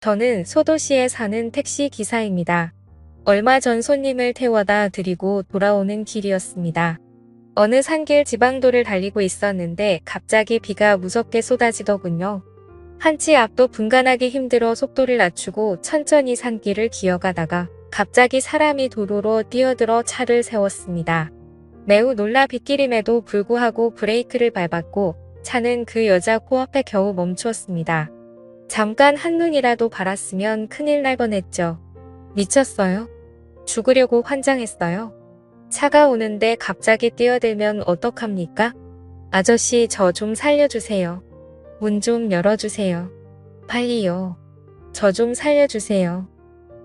저는 소도시에 사는 택시 기사입니다. 얼마 전 손님을 태워다 드리고 돌아오는 길이었습니다. 어느 산길 지방도를 달리고 있었는데 갑자기 비가 무섭게 쏟아지더군요. 한치 앞도 분간하기 힘들어 속도를 낮추고 천천히 산길을 기어가다가 갑자기 사람이 도로로 뛰어들어 차를 세웠습니다. 매우 놀라 빗길임에도 불구하고 브레이크를 밟았고 차는 그 여자 코앞에 겨우 멈추었습니다. 잠깐 한눈이라도 바랐으면 큰일 날 뻔했죠. 미쳤어요? 죽으려고 환장했어요? 차가 오는데 갑자기 뛰어들면 어떡합니까? 아저씨 저 좀 살려주세요. 문 좀 열어주세요. 빨리요. 저 좀 살려주세요.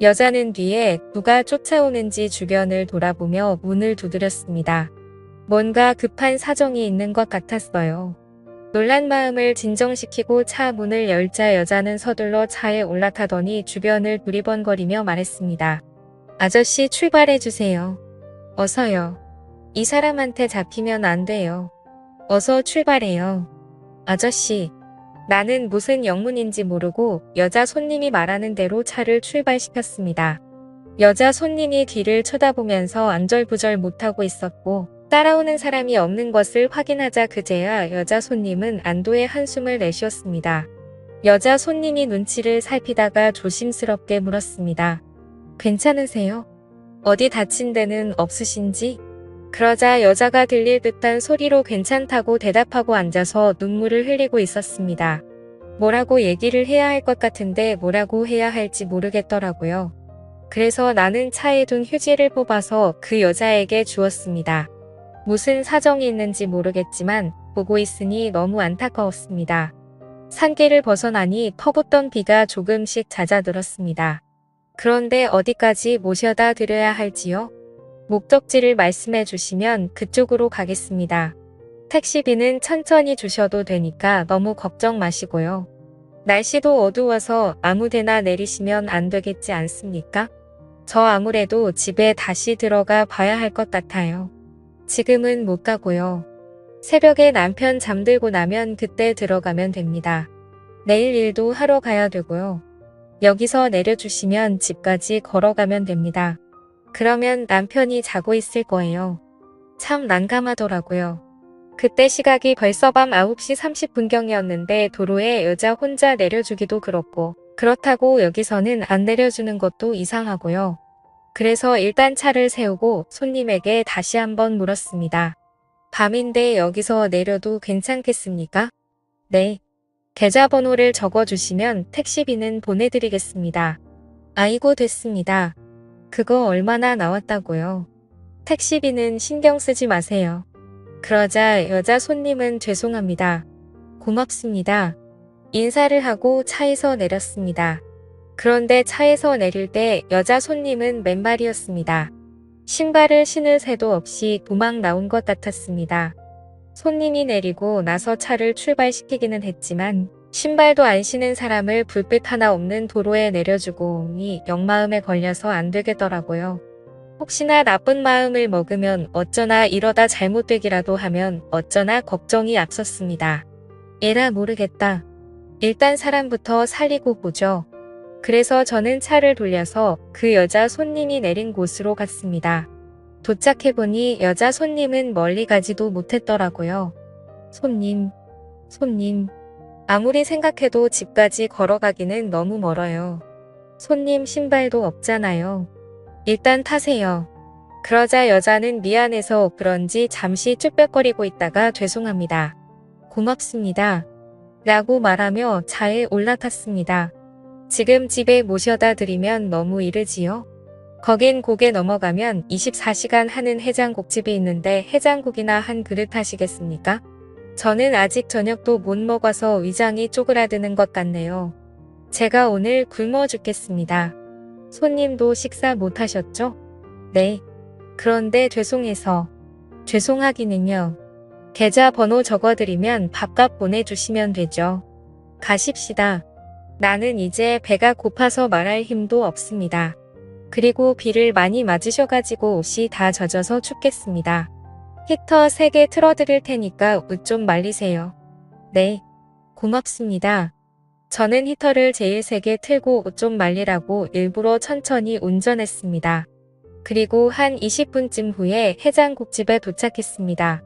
여자는 뒤에 누가 쫓아오는지 주변을 돌아보며 문을 두드렸습니다. 뭔가 급한 사정이 있는 것 같았어요. 놀란 마음을 진정시키고 차 문을 열자 여자는 서둘러 차에 올라타더니 주변을 두리번거리며 말했습니다. 아저씨 출발해주세요. 어서요. 이 사람한테 잡히면 안 돼요. 어서 출발해요. 아저씨. 나는 무슨 영문인지 모르고 여자 손님이 말하는 대로 차를 출발시켰습니다. 여자 손님이 뒤를 쳐다보면서 안절부절 못하고 있었고 따라오는 사람이 없는 것을 확인하자 그제야 여자 손님은 안도의 한숨을 내쉬었습니다. 여자 손님이 눈치를 살피다가 조심스럽게 물었습니다. 괜찮으세요? 어디 다친 데는 없으신지? 그러자 여자가 들릴 듯한 소리로 괜찮다고 대답하고 앉아서 눈물을 흘리고 있었습니다. 뭐라고 얘기를 해야 할 것 같은데 뭐라고 해야 할지 모르겠더라고요. 그래서 나는 차에 둔 휴지를 뽑아서 그 여자에게 주었습니다. 무슨 사정이 있는지 모르겠지만 보고 있으니 너무 안타까웠습니다. 산길을 벗어나니 퍼붓던 비가 조금씩 잦아들었습니다. 그런데 어디까지 모셔다 드려야 할지요? 목적지를 말씀해 주시면 그쪽으로 가겠습니다. 택시비는 천천히 주셔도 되니까 너무 걱정 마시고요. 날씨도 어두워서 아무데나 내리시면 안 되겠지 않습니까? 저 아무래도 집에 다시 들어가 봐야 할 것 같아요. 지금은 못 가고요. 새벽에 남편 잠들고 나면 그때 들어가면 됩니다. 내일 일도 하러 가야 되고요. 여기서 내려주시면 집까지 걸어가면 됩니다. 그러면 남편이 자고 있을 거예요. 참 난감하더라고요. 그때 시각이 벌써 밤 9시 30분경이었는데 도로에 여자 혼자 내려주기도 그렇고 그렇다고 여기서는 안 내려주는 것도 이상하고요. 그래서 일단 차를 세우고 손님에게 다시 한번 물었습니다. 밤인데 여기서 내려도 괜찮겠습니까? 네. 계좌번호를 적어주시면 택시비는 보내드리겠습니다. 아이고 됐습니다. 그거 얼마나 나왔다고요? 택시비는 신경 쓰지 마세요. 그러자 여자 손님은 죄송합니다. 고맙습니다. 인사를 하고 차에서 내렸습니다. 그런데 차에서 내릴 때 여자 손님은 맨발이었습니다. 신발을 신을 새도 없이 도망 나온 것 같았습니다. 손님이 내리고 나서 차를 출발시키기는 했지만 신발도 안 신은 사람을 불빛 하나 없는 도로에 내려주고 오니 역마음에 걸려서 안 되겠더라고요. 혹시나 나쁜 마음을 먹으면 어쩌나 이러다 잘못되기라도 하면 어쩌나 걱정이 앞섰습니다. 에라 모르겠다. 일단 사람부터 살리고 보죠. 그래서 저는 차를 돌려서 그 여자 손님이 내린 곳으로 갔습니다. 도착해보니 여자 손님은 멀리 가지도 못했더라고요. 손님. 아무리 생각해도 집까지 걸어가기는 너무 멀어요. 손님 신발도 없잖아요. 일단 타세요. 그러자 여자는 미안해서 그런지 잠시 쭈뼛거리고 있다가 죄송합니다. 고맙습니다. 라고 말하며 차에 올라탔습니다. 지금 집에 모셔다 드리면 너무 이르지요? 거긴 고개 넘어가면 24시간 하는 해장국집이 있는데 해장국이나 한 그릇 하시겠습니까? 저는 아직 저녁도 못 먹어서 위장이 쪼그라드는 것 같네요. 제가 오늘 굶어 죽겠습니다. 손님도 식사 못 하셨죠? 네. 그런데 죄송해서. 죄송하기는요. 계좌 번호 적어드리면 밥값 보내주시면 되죠. 가십시다. 나는 이제 배가 고파서 말할 힘도 없습니다. 그리고 비를 많이 맞으셔가지고 옷이 다 젖어서 춥겠습니다. 히터 3개 틀어드릴 테니까 옷 좀 말리세요. 네. 고맙습니다. 저는 히터를 제일 세게 틀고 옷 좀 말리라고 일부러 천천히 운전했습니다. 그리고 한 20분쯤 후에 해장국집에 도착했습니다.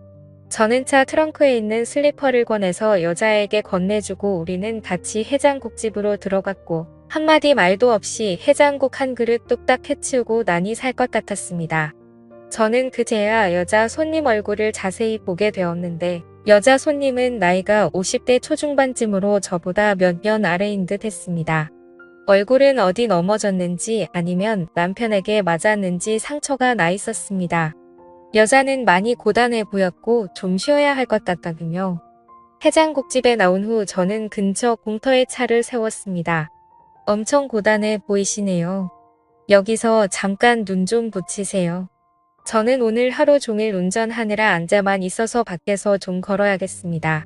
저는 차 트렁크에 있는 슬리퍼를 꺼내서 여자에게 건네주고 우리는 같이 해장국집으로 들어갔고 한마디 말도 없이 해장국 한 그릇 뚝딱 해치우고 나니 살 것 같았습니다. 저는 그제야 여자 손님 얼굴을 자세히 보게 되었는데 여자 손님은 나이가 50대 초중반쯤으로 저보다 몇 년 아래인 듯 했습니다. 얼굴은 어디 넘어졌는지 아니면 남편에게 맞았는지 상처가 나 있었습니다. 여자는 많이 고단해 보였고 좀 쉬어야 할 것 같다군요. 해장국집에 나온 후 저는 근처 공터에 차를 세웠습니다. 엄청 고단해 보이시네요. 여기서 잠깐 눈 좀 붙이세요. 저는 오늘 하루 종일 운전하느라 앉아만 있어서 밖에서 좀 걸어야겠습니다.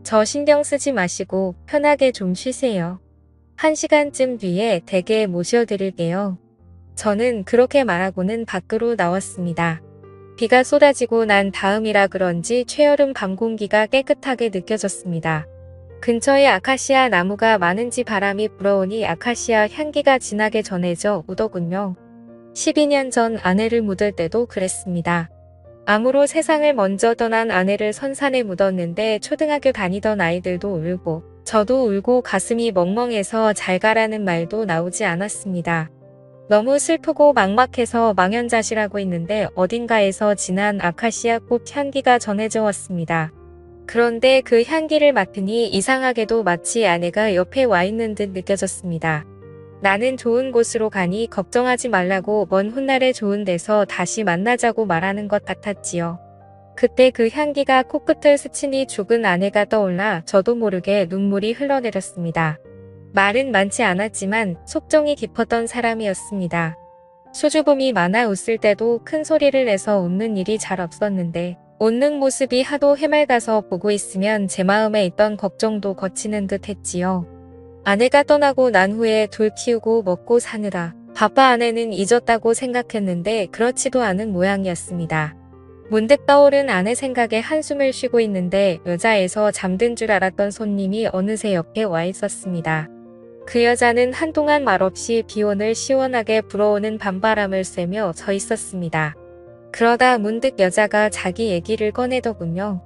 저 신경 쓰지 마시고 편하게 좀 쉬세요. 1시간쯤 뒤에 댁에 모셔드릴게요. 저는 그렇게 말하고는 밖으로 나왔습니다. 비가 쏟아지고 난 다음이라 그런지 최여름 밤 공기가 깨끗하게 느껴졌습니다. 근처에 아카시아 나무가 많은지 바람이 불어오니 아카시아 향기가 진하게 전해져 오더군요. 12년 전 아내를 묻을 때도 그랬습니다. 암으로 세상을 먼저 떠난 아내를 선산에 묻었는데 초등학교 다니던 아이들도 울고 저도 울고 가슴이 멍멍해서 잘 가라는 말도 나오지 않았습니다. 너무 슬프고 막막해서 망연자실하고 있는데 어딘가에서 진한 아카시아 꽃 향기가 전해져 왔습니다. 그런데 그 향기를 맡으니 이상하게도 마치 아내가 옆에 와 있는 듯 느껴졌습니다. 나는 좋은 곳으로 가니 걱정하지 말라고 먼 훗날에 좋은 데서 다시 만나자고 말하는 것 같았지요. 그때 그 향기가 코끝을 스치니 죽은 아내가 떠올라 저도 모르게 눈물이 흘러내렸습니다. 말은 많지 않았지만 속정이 깊었던 사람이었습니다. 수줍음이 많아 웃을 때도 큰 소리를 내서 웃는 일이 잘 없었는데 웃는 모습이 하도 해맑아서 보고 있으면 제 마음에 있던 걱정도 거치는 듯 했지요. 아내가 떠나고 난 후에 둘 키우고 먹고 사느라 바빠 아내는 잊었다고 생각했는데 그렇지도 않은 모양이었습니다. 문득 떠오른 아내 생각에 한숨을 쉬고 있는데 여자에서 잠든 줄 알았던 손님이 어느새 옆에 와 있었습니다. 그 여자는 한동안 말없이 비온을 시원하게 불어오는 밤바람을 쐬며 서 있었습니다. 그러다 문득 여자가 자기 얘기를 꺼내더군요.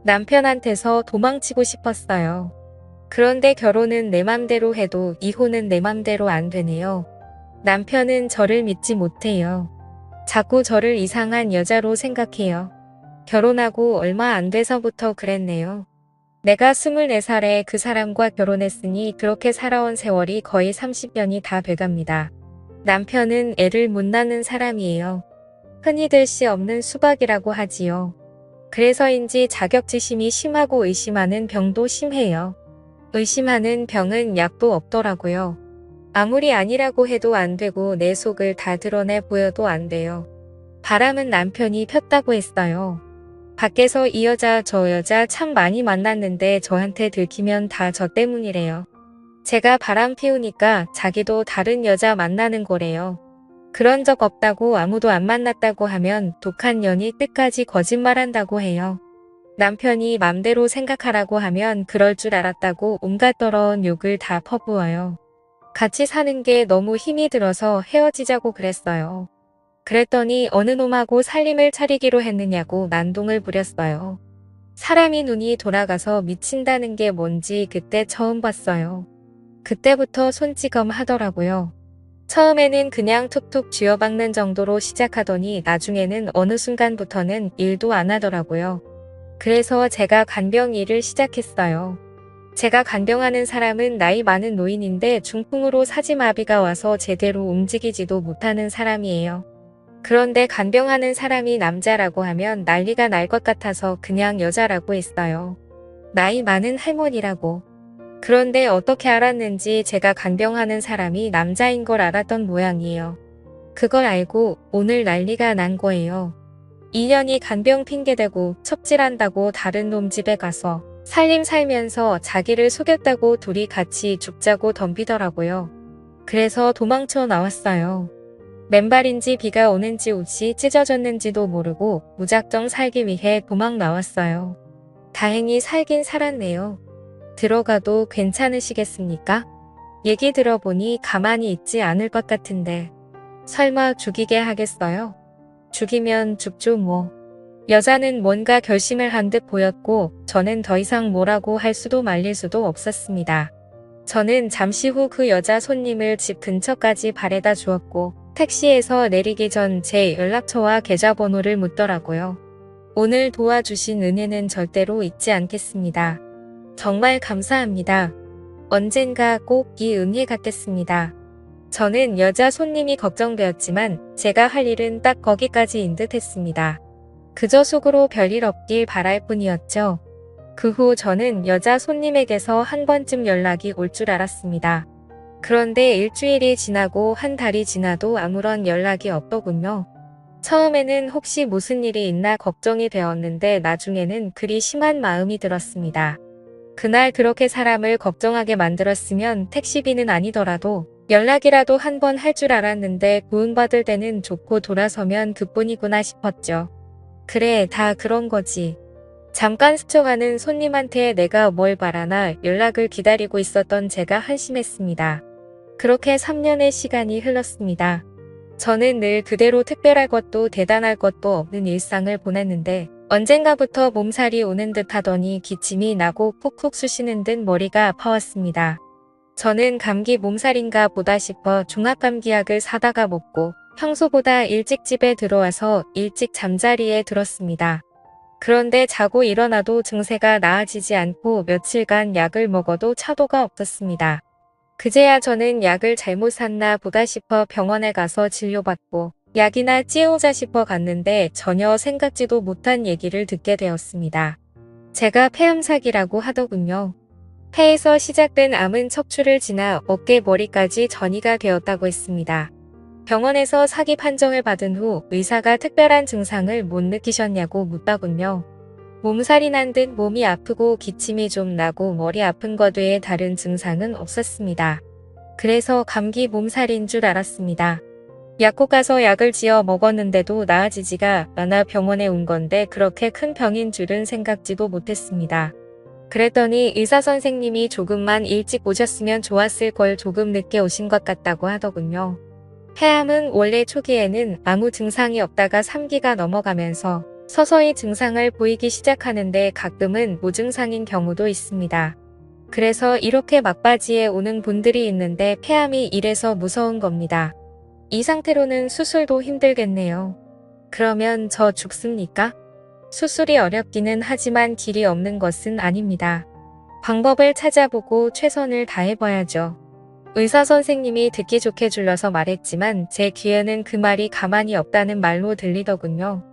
남편한테서 도망치고 싶었어요. 그런데 결혼은 내 맘대로 해도 이혼은 내 맘대로 안 되네요. 남편은 저를 믿지 못해요. 자꾸 저를 이상한 여자로 생각해요. 결혼하고 얼마 안 돼서부터 그랬네요. 내가 24살에 그 사람과 결혼했으니 그렇게 살아온 세월이 거의 30년이 다 돼갑니다. 남편은 애를 못 낳는 사람이에요. 흔히들 씨 없는 수박이라고 하지요. 그래서인지 자격지심이 심하고 의심하는 병도 심해요. 의심하는 병은 약도 없더라고요. 아무리 아니라고 해도 안 되고 내 속을 다 드러내 보여도 안 돼요. 바람은 남편이 폈다고 했어요. 밖에서 이 여자 저 여자 참 많이 만났는데 저한테 들키면 다 저 때문이래요. 제가 바람 피우니까 자기도 다른 여자 만나는 거래요. 그런 적 없다고 아무도 안 만났다고 하면 독한 년이 끝까지 거짓말한다고 해요. 남편이 맘대로 생각하라고 하면 그럴 줄 알았다고 온갖 더러운 욕을 다 퍼부어요. 같이 사는 게 너무 힘이 들어서 헤어지자고 그랬어요. 그랬더니 어느 놈하고 살림을 차리기로 했느냐고 난동을 부렸어요. 사람이 눈이 돌아가서 미친다는 게 뭔지 그때 처음 봤어요. 그때부터 손찌검 하더라고요. 처음에는 그냥 툭툭 쥐어박는 정도로 시작하더니 나중에는 어느 순간부터는 일도 안 하더라고요. 그래서 제가 간병 일을 시작했어요. 제가 간병하는 사람은 나이 많은 노인인데 중풍으로 사지마비가 와서 제대로 움직이지도 못하는 사람이에요. 그런데 간병하는 사람이 남자라고 하면 난리가 날 것 같아서 그냥 여자라고 했어요. 나이 많은 할머니라고. 그런데 어떻게 알았는지 제가 간병하는 사람이 남자인 걸 알았던 모양이에요. 그걸 알고 오늘 난리가 난 거예요. 2년이 간병 핑계대고 첩질한다고 다른 놈 집에 가서 살림 살면서 자기를 속였다고 둘이 같이 죽자고 덤비더라고요. 그래서 도망쳐 나왔어요. 맨발인지 비가 오는지 옷이 찢어졌는지도 모르고 무작정 살기 위해 도망 나왔어요. 다행히 살긴 살았네요. 들어가도 괜찮으시겠습니까? 얘기 들어보니 가만히 있지 않을 것 같은데. 설마 죽이게 하겠어요? 죽이면 죽죠 뭐. 여자는 뭔가 결심을 한 듯 보였고 저는 더 이상 뭐라고 할 수도 말릴 수도 없었습니다. 저는 잠시 후 그 여자 손님을 집 근처까지 바래다 주었고 택시에서 내리기 전 제 연락처와 계좌번호를 묻더라고요. 오늘 도와주신 은혜는 절대로 잊지 않겠습니다. 정말 감사합니다. 언젠가 꼭 이 은혜 갚겠습니다. 저는 여자 손님이 걱정되었지만 제가 할 일은 딱 거기까지인 듯 했습니다. 그저 속으로 별일 없길 바랄 뿐이었죠. 그 후 저는 여자 손님에게서 한 번쯤 연락이 올 줄 알았습니다. 그런데 일주일이 지나고 한 달이 지나도 아무런 연락이 없더군요. 처음에는 혹시 무슨 일이 있나 걱정이 되었는데 나중에는 그리 심한 마음이 들었습니다. 그날 그렇게 사람을 걱정하게 만들었으면 택시비는 아니더라도 연락이라도 한 번 할 줄 알았는데 구원받을 때는 좋고 돌아서면 그뿐이구나 싶었죠. 그래, 다 그런 거지. 잠깐 스쳐가는 손님한테 내가 뭘 바라나 연락을 기다리고 있었던 제가 한심했습니다. 그렇게 3년의 시간이 흘렀습니다. 저는 늘 그대로 특별할 것도 대단할 것도 없는 일상을 보냈는데 언젠가부터 몸살이 오는 듯 하더니 기침이 나고 푹푹 쑤시는 듯 머리가 아파왔습니다. 저는 감기 몸살인가 보다 싶어 종합감기약을 사다가 먹고 평소보다 일찍 집에 들어와서 일찍 잠자리에 들었습니다. 그런데 자고 일어나도 증세가 나아지지 않고 며칠간 약을 먹어도 차도가 없었습니다. 그제야 저는 약을 잘못 샀나 보다 싶어 병원에 가서 진료받고 약이나 찌우자 싶어 갔는데 전혀 생각지도 못한 얘기를 듣게 되었습니다. 제가 폐암사기라고 하더군요. 폐에서 시작된 암은 척추를 지나 어깨 머리까지 전이가 되었다고 했습니다. 병원에서 사기 판정을 받은 후 의사가 특별한 증상을 못 느끼셨냐고 묻더군요. 몸살이 난 듯 몸이 아프고 기침이 좀 나고 머리 아픈 것 외에 다른 증상은 없었습니다. 그래서 감기 몸살인 줄 알았습니다. 약국 가서 약을 지어 먹었는데도 나아지지가 않아 병원에 온 건데 그렇게 큰 병인 줄은 생각지도 못했습니다. 그랬더니 의사 선생님이 조금만 일찍 오셨으면 좋았을 걸 조금 늦게 오신 것 같다고 하더군요. 폐암은 원래 초기에는 아무 증상이 없다가 3기가 넘어가면서 서서히 증상을 보이기 시작하는데 가끔은 무증상인 경우도 있습니다. 그래서 이렇게 막바지에 오는 분들이 있는데 폐암이 이래서 무서운 겁니다. 이 상태로는 수술도 힘들겠네요. 그러면 저 죽습니까? 수술이 어렵기는 하지만 길이 없는 것은 아닙니다. 방법을 찾아보고 최선을 다해봐야죠. 의사 선생님이 듣기 좋게 줄여서 말했지만 제 귀에는 그 말이 가만히 없다는 말로 들리더군요.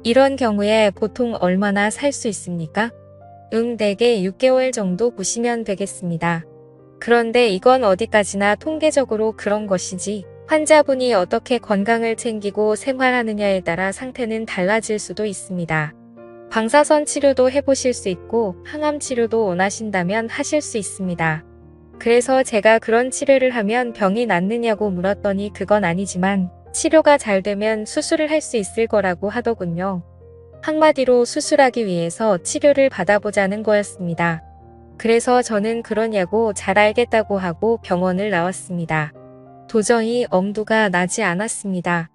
이런 경우에 보통 얼마나 살 수 있습니까? 대개 6개월 정도 보시면 되겠습니다. 그런데 이건 어디까지나 통계적으로 그런 것이지 환자분이 어떻게 건강을 챙기고 생활하느냐에 따라 상태는 달라질 수도 있습니다. 방사선 치료도 해보실 수 있고 항암 치료도 원하신다면 하실 수 있습니다. 그래서 제가 그런 치료를 하면 병이 낫느냐고 물었더니 그건 아니지만 치료가 잘 되면 수술을 할 수 있을 거라고 하더군요. 한마디로 수술하기 위해서 치료를 받아보자는 거였습니다. 그래서 저는 그러냐고 잘 알겠다고 하고 병원을 나왔습니다. 도저히 엄두가 나지 않았습니다.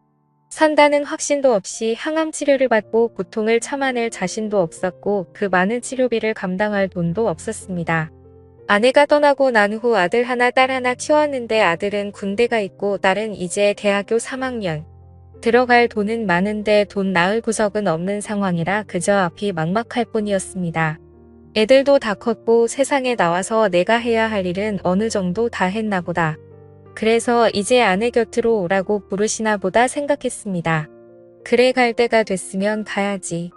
산다는 확신도 없이 항암 치료를 받고 고통을 참아낼 자신도 없었고 그 많은 치료비를 감당할 돈도 없었습니다. 아내가 떠나고 난 후 아들 하나 딸 하나 키웠는데 아들은 군대가 있고 딸은 이제 대학교 3학년. 들어갈 돈은 많은데 돈 낳을 구석은 없는 상황이라 그저 앞이 막막할 뿐이었습니다. 애들도 다 컸고 세상에 나와서 내가 해야 할 일은 어느 정도 다 했나 보다. 그래서 이제 아내 곁으로 오라고 부르시나 보다 생각했습니다. 그래 갈 때가 됐으면 가야지.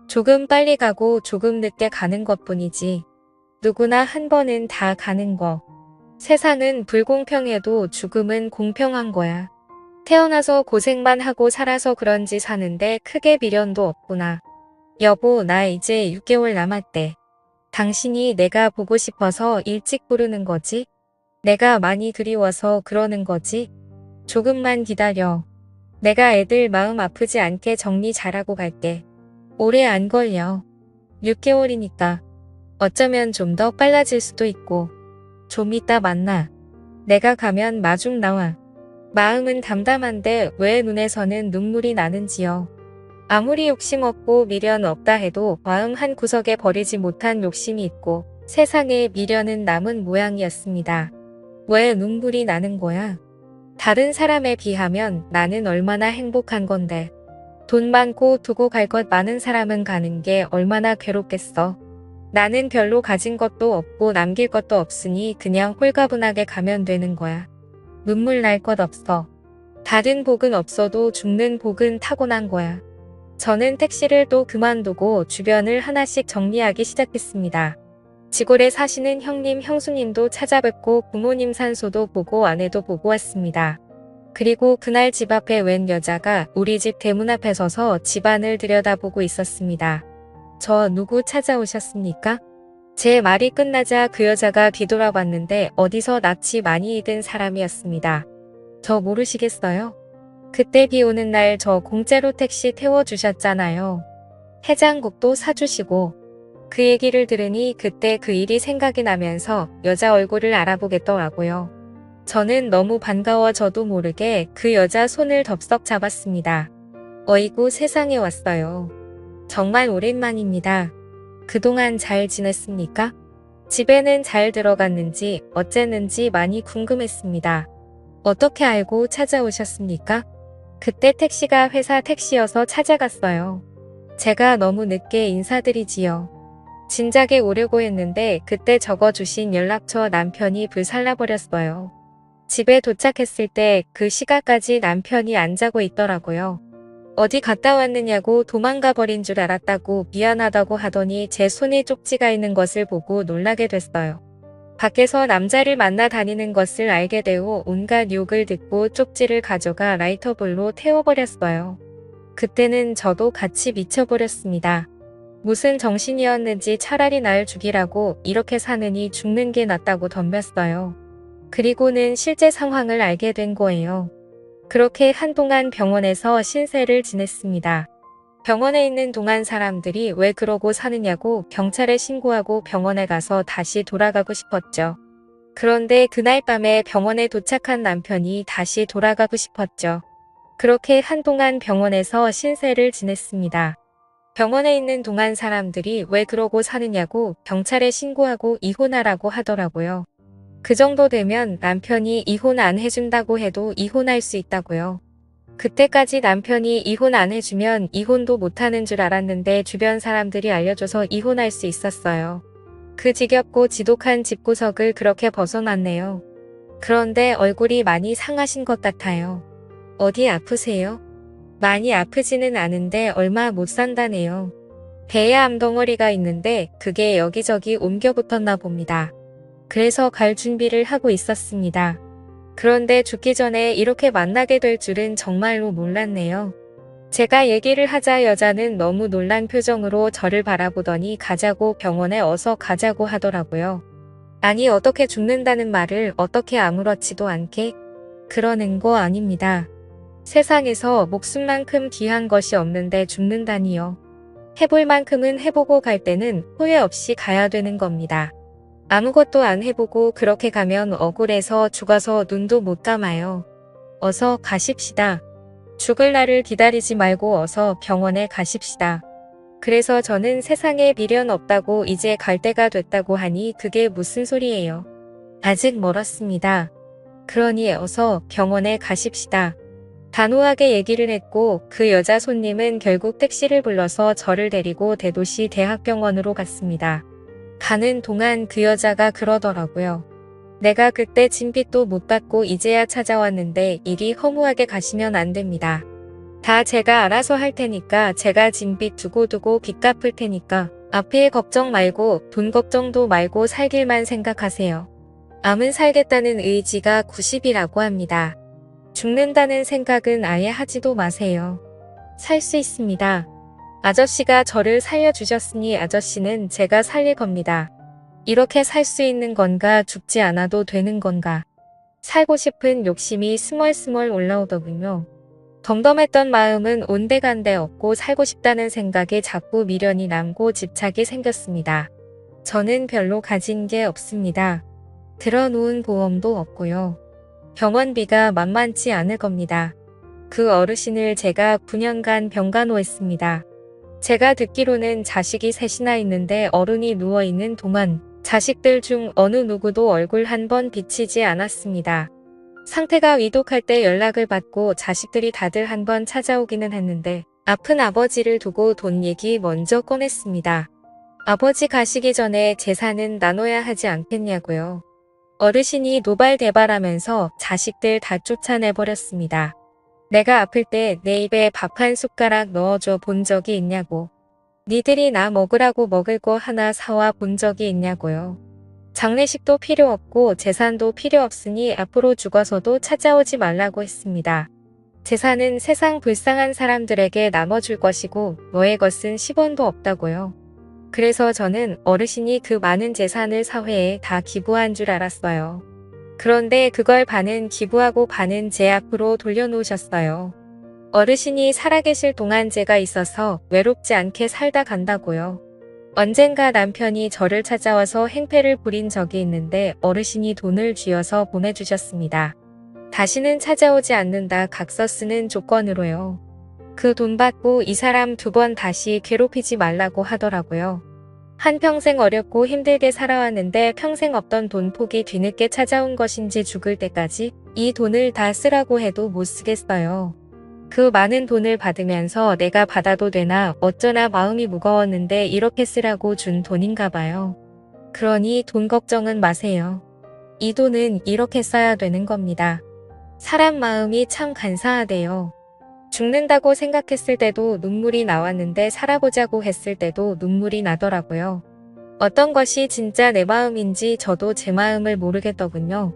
조금 빨리 가고 조금 늦게 가는 것뿐이지. 누구나 한 번은 다 가는 거. 세상은 불공평해도 죽음은 공평한 거야. 태어나서 고생만 하고 살아서 그런지 사는데 크게 미련도 없구나. 여보, 나 이제 6개월 남았대. 당신이 내가 보고 싶어서 일찍 부르는 거지? 내가 많이 그리워서 그러는 거지? 조금만 기다려. 내가 애들 마음 아프지 않게 정리 잘하고 갈게. 오래 안 걸려. 6개월이니까. 어쩌면 좀 더 빨라질 수도 있고. 좀 이따 만나. 내가 가면 마중 나와. 마음은 담담한데 왜 눈에서는 눈물이 나는지요. 아무리 욕심 없고 미련 없다 해도 마음 한 구석에 버리지 못한 욕심이 있고 세상에 미련은 남은 모양이었습니다. 왜 눈물이 나는 거야? 다른 사람에 비하면 나는 얼마나 행복한 건데. 돈 많고 두고 갈 것 많은 사람은 가는 게 얼마나 괴롭겠어. 나는 별로 가진 것도 없고 남길 것도 없으니 그냥 홀가분하게 가면 되는 거야. 눈물 날 것 없어. 다른 복은 없어도 죽는 복은 타고난 거야. 저는 택시를 또 그만두고 주변을 하나씩 정리하기 시작했습니다. 시골에 사시는 형님, 형수님도 찾아뵙고 부모님 산소도 보고 아내도 보고 왔습니다. 그리고 그날 집 앞에 웬 여자가 우리 집 대문 앞에 서서 집안을 들여다보고 있었습니다. 저 누구 찾아오셨습니까? 제 말이 끝나자 그 여자가 뒤돌아봤는데 어디서 낯이 많이 익은 사람이었습니다. 저 모르시겠어요? 그때 비 오는 날 저 공짜로 택시 태워주셨잖아요. 해장국도 사주시고. 그 얘기를 들으니 그때 그 일이 생각이 나면서 여자 얼굴을 알아보겠더라고요. 저는 너무 반가워 저도 모르게 그 여자 손을 덥석 잡았습니다. 어이구 세상에 왔어요. 정말 오랜만입니다. 그동안 잘 지냈습니까? 집에는 잘 들어갔는지 어쨌는지 많이 궁금했습니다. 어떻게 알고 찾아오셨습니까? 그때 택시가 회사 택시여서 찾아갔어요. 제가 너무 늦게 인사드리지요. 진작에 오려고 했는데 그때 적어주신 연락처 남편이 불살라버렸어요. 집에 도착했을 때 그 시간까지 남편이 안 자고 있더라고요. 어디 갔다 왔느냐고 도망가 버린 줄 알았다고 미안하다고 하더니 제 손에 쪽지가 있는 것을 보고 놀라게 됐어요. 밖에서 남자를 만나 다니는 것을 알게 되어 온갖 욕을 듣고 쪽지를 가져가 라이터불로 태워버렸어요. 그때는 저도 같이 미쳐버렸습니다. 무슨 정신이었는지 차라리 날 죽이라고 이렇게 사느니 죽는 게 낫다고 덤볐어요. 그리고는 실제 상황을 알게 된 거예요. 그렇게 한동안 병원에서 신세를 지냈습니다. 병원에 있는 동안 사람들이 왜 그러고 사느냐고 경찰에 신고하고 병원에 가서 다시 돌아가고 싶었죠. 그런데 그날 밤에 병원에 도착한 남편이 다시 돌아가고 싶었죠. 그렇게 한동안 병원에서 신세를 지냈습니다. 병원에 있는 동안 사람들이 왜 그러고 사느냐고 경찰에 신고하고 이혼하라고 하더라고요. 그 정도 되면 남편이 이혼 안 해준다고 해도 이혼할 수 있다고요. 그때까지 남편이 이혼 안 해주면 이혼도 못하는 줄 알았는데 주변 사람들이 알려줘서 이혼할 수 있었어요. 그 지겹고 지독한 집구석을 그렇게 벗어났네요. 그런데 얼굴이 많이 상하신 것 같아요. 어디 아프세요? 많이 아프지는 않은데 얼마 못 산다네요. 배에 암덩어리가 있는데 그게 여기저기 옮겨 붙었나 봅니다. 그래서 갈 준비를 하고 있었습니다. 그런데 죽기 전에 이렇게 만나게 될 줄은 정말로 몰랐네요. 제가 얘기를 하자 여자는 너무 놀란 표정으로 저를 바라보더니 가자고 병원에 어서 가자고 하더라고요. 아니 어떻게 죽는다는 말을 어떻게 아무렇지도 않게? 그러는 거 아닙니다. 세상에서 목숨만큼 귀한 것이 없는데 죽는다니요. 해볼 만큼은 해보고 갈 때는 후회 없이 가야 되는 겁니다. 아무것도 안 해보고 그렇게 가면 억울해서 죽어서 눈도 못 감아요. 어서 가십시다. 죽을 날을 기다리지 말고 어서 병원에 가십시다. 그래서 저는 세상에 미련 없다고 이제 갈 때가 됐다고 하니 그게 무슨 소리예요. 아직 멀었습니다. 그러니 어서 병원에 가십시다. 단호하게 얘기를 했고 그 여자 손님은 결국 택시를 불러서 저를 데리고 대도시 대학병원으로 갔습니다. 가는 동안 그 여자가 그러더라고요. 내가 그때 진빚도 못 받고 이제야 찾아왔는데 이리 허무하게 가시면 안 됩니다. 다 제가 알아서 할 테니까 제가 진빚 두고두고 빚 갚을 테니까 앞에 걱정 말고 돈 걱정도 말고 살길만 생각하세요. 암은 살겠다는 의지가 90이라고 합니다. 죽는다는 생각은 아예 하지도 마세요. 살 수 있습니다. 아저씨가 저를 살려주셨으니 아저씨는 제가 살릴 겁니다. 이렇게 살 수 있는 건가 죽지 않아도 되는 건가. 살고 싶은 욕심이 스멀스멀 올라오더군요. 덤덤했던 마음은 온데간데 없고 살고 싶다는 생각에 자꾸 미련이 남고 집착이 생겼습니다. 저는 별로 가진 게 없습니다. 들어놓은 보험도 없고요. 병원비가 만만치 않을 겁니다. 그 어르신을 제가 9년간 병간호했습니다. 제가 듣기로는 자식이 셋이나 있는데 어른이 누워있는 동안 자식들 중 어느 누구도 얼굴 한 번 비치지 않았습니다. 상태가 위독할 때 연락을 받고 자식들이 다들 한 번 찾아오기는 했는데 아픈 아버지를 두고 돈 얘기 먼저 꺼냈습니다. 아버지 가시기 전에 재산은 나눠야 하지 않겠냐고요. 어르신이 노발대발하면서 자식들 다 쫓아내버렸습니다. 내가 아플 때 내 입에 밥 한 숟가락 넣어줘 본 적이 있냐고. 니들이 나 먹으라고 먹을 거 하나 사와 본 적이 있냐고요. 장례식도 필요 없고 재산도 필요 없으니 앞으로 죽어서도 찾아오지 말라고 했습니다. 재산은 세상 불쌍한 사람들에게 나눠줄 것이고 너의 것은 10원도 없다고요. 그래서 저는 어르신이 그 많은 재산을 사회에 다 기부한 줄 알았어요. 그런데 그걸 반은 기부하고 반은 제 앞으로 돌려놓으셨어요. 어르신이 살아계실 동안 제가 있어서 외롭지 않게 살다 간다고요. 언젠가 남편이 저를 찾아와서 행패를 부린 적이 있는데 어르신이 돈을 쥐어서 보내주셨습니다. 다시는 찾아오지 않는다 각서 쓰는 조건으로요. 그 돈 받고 이 사람 2번 다시 괴롭히지 말라고 하더라고요. 한평생 어렵고 힘들게 살아왔는데 평생 없던 돈 폭이 뒤늦게 찾아온 것인지 죽을 때까지 이 돈을 다 쓰라고 해도 못 쓰겠어요. 그 많은 돈을 받으면서 내가 받아도 되나 어쩌나 마음이 무거웠는데 이렇게 쓰라고 준 돈인가 봐요. 그러니 돈 걱정은 마세요. 이 돈은 이렇게 써야 되는 겁니다. 사람 마음이 참 간사하대요. 죽는다고 생각했을 때도 눈물이 나왔는데 살아보자고 했을 때도 눈물이 나더라고요. 어떤 것이 진짜 내 마음인지 저도 제 마음을 모르겠더군요.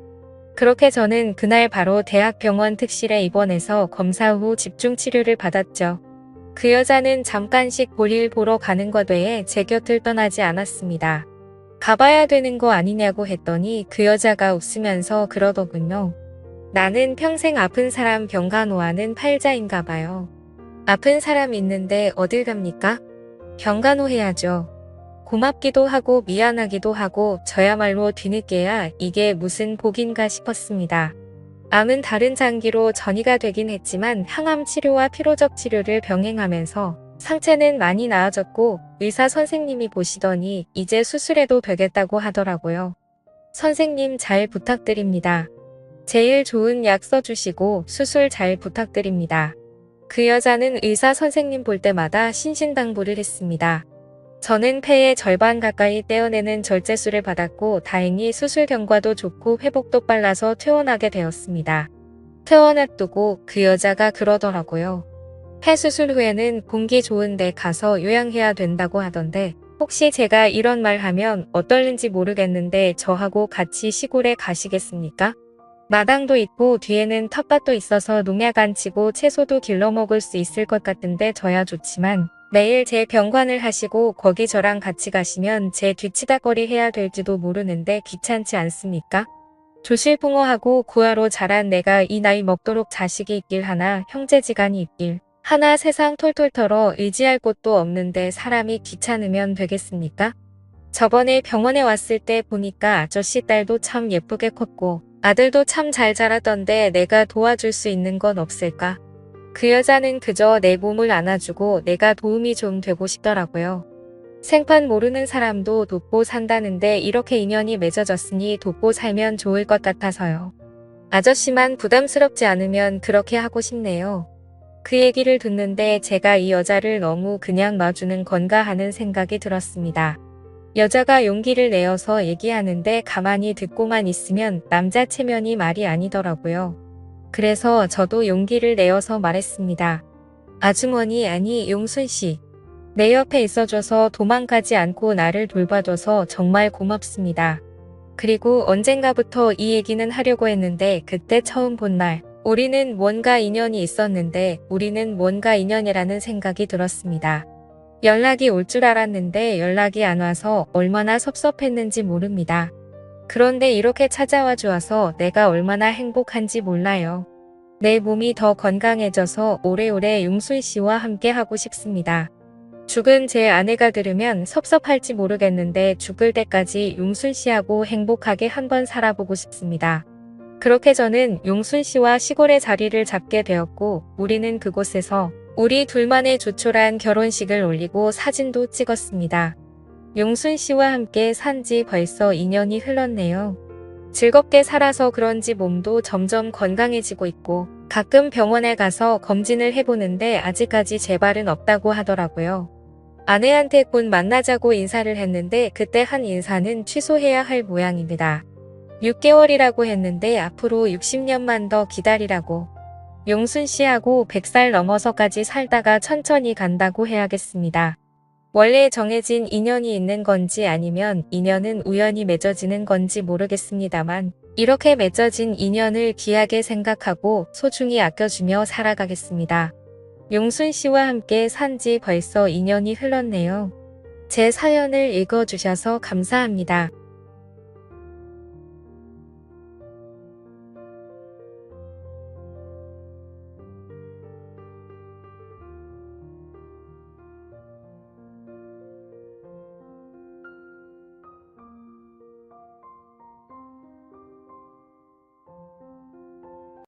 그렇게 저는 그날 바로 대학병원 특실에 입원해서 검사 후 집중치료를 받았죠. 그 여자는 잠깐씩 볼일 보러 가는 것 외에 제 곁을 떠나지 않았습니다. 가봐야 되는 거 아니냐고 했더니 그 여자가 웃으면서 그러더군요. 나는 평생 아픈 사람 병간호하는 팔자인가 봐요. 아픈 사람 있는데 어딜 갑니까? 병간호해야죠. 고맙기도 하고 미안하기도 하고 저야말로 뒤늦게야 이게 무슨 복인가 싶었습니다. 암은 다른 장기로 전이가 되긴 했지만 항암 치료와 피로적 치료를 병행하면서 상태는 많이 나아졌고 의사 선생님이 보시더니 이제 수술해도 되겠다고 하더라고요. 선생님 잘 부탁드립니다. 제일 좋은 약 써주시고 수술 잘 부탁드립니다. 그 여자는 의사 선생님 볼 때마다 신신당부를 했습니다. 저는 폐의 절반 가까이 떼어내는 절제술을 받았고 다행히 수술 경과도 좋고 회복도 빨라서 퇴원하게 되었습니다. 퇴원 앞두고 그 여자가 그러더라고요. 폐 수술 후에는 공기 좋은 데 가서 요양해야 된다고 하던데 혹시 제가 이런 말 하면 어떨는지 모르겠는데 저하고 같이 시골에 가시겠습니까? 마당도 있고 뒤에는 텃밭도 있어서 농약 안 치고 채소도 길러 먹을 수 있을 것 같은데 저야 좋지만 매일 제 병관을 하시고 거기 저랑 같이 가시면 제 뒤치다거리 해야 될지도 모르는데 귀찮지 않습니까? 조실붕어하고 구하로 자란 내가 이 나이 먹도록 자식이 있길 하나 형제지간이 있길 하나 세상 톨톨 털어 의지할 곳도 없는데 사람이 귀찮으면 되겠습니까? 저번에 병원에 왔을 때 보니까 아저씨 딸도 참 예쁘게 컸고 아들도 참 잘 자라던데 내가 도와줄 수 있는 건 없을까? 그 여자는 그저 내 몸을 안아주고 내가 도움이 좀 되고 싶더라고요. 생판 모르는 사람도 돕고 산다는데 이렇게 인연이 맺어졌으니 돕고 살면 좋을 것 같아서요. 아저씨만 부담스럽지 않으면 그렇게 하고 싶네요. 그 얘기를 듣는데 제가 이 여자를 너무 그냥 놔주는 건가 하는 생각이 들었습니다. 여자가 용기를 내어서 얘기하는데 가만히 듣고만 있으면 남자 체면이 말이 아니더라고요. 그래서 저도 용기를 내어서 말했습니다. 아주머니 아니 용순씨. 내 옆에 있어줘서 도망가지 않고 나를 돌봐줘서 정말 고맙습니다. 그리고 언젠가부터 이 얘기는 하려고 했는데 그때 처음 본 날 우리는 뭔가 인연이 있었는데 우리는 뭔가 인연이라는 생각이 들었습니다. 연락이 올 줄 알았는데 연락이 안 와서 얼마나 섭섭했는지 모릅니다. 그런데 이렇게 찾아와 주어서 내가 얼마나 행복한지 몰라요. 내 몸이 더 건강해져서 오래오래 용순 씨와 함께 하고 싶습니다. 죽은 제 아내가 들으면 섭섭할지 모르겠는데 죽을 때까지 용순 씨하고 행복하게 한번 살아보고 싶습니다. 그렇게 저는 용순 씨와 시골에 자리를 잡게 되었고 우리는 그곳에서 우리 둘만의 조촐한 결혼식을 올리고 사진도 찍었습니다. 용순 씨와 함께 산지 벌써 2년이 흘렀네요. 즐겁게 살아서 그런지 몸도 점점 건강해지고 있고 가끔 병원에 가서 검진을 해보는데 아직까지 재발은 없다고 하더라고요. 아내한테 곧 만나자고 인사를 했는데 그때 한 인사는 취소해야 할 모양입니다. 6개월이라고 했는데 앞으로 60년만 더 기다리라고. 용순 씨하고 100살 넘어서까지 살다가 천천히 간다고 해야겠습니다. 원래 정해진 인연이 있는 건지 아니면 인연은 우연히 맺어지는 건지 모르겠습니다만 이렇게 맺어진 인연을 귀하게 생각하고 소중히 아껴주며 살아가겠습니다. 용순 씨와 함께 산지 벌써 2년이 흘렀네요. 제 사연을 읽어주셔서 감사합니다.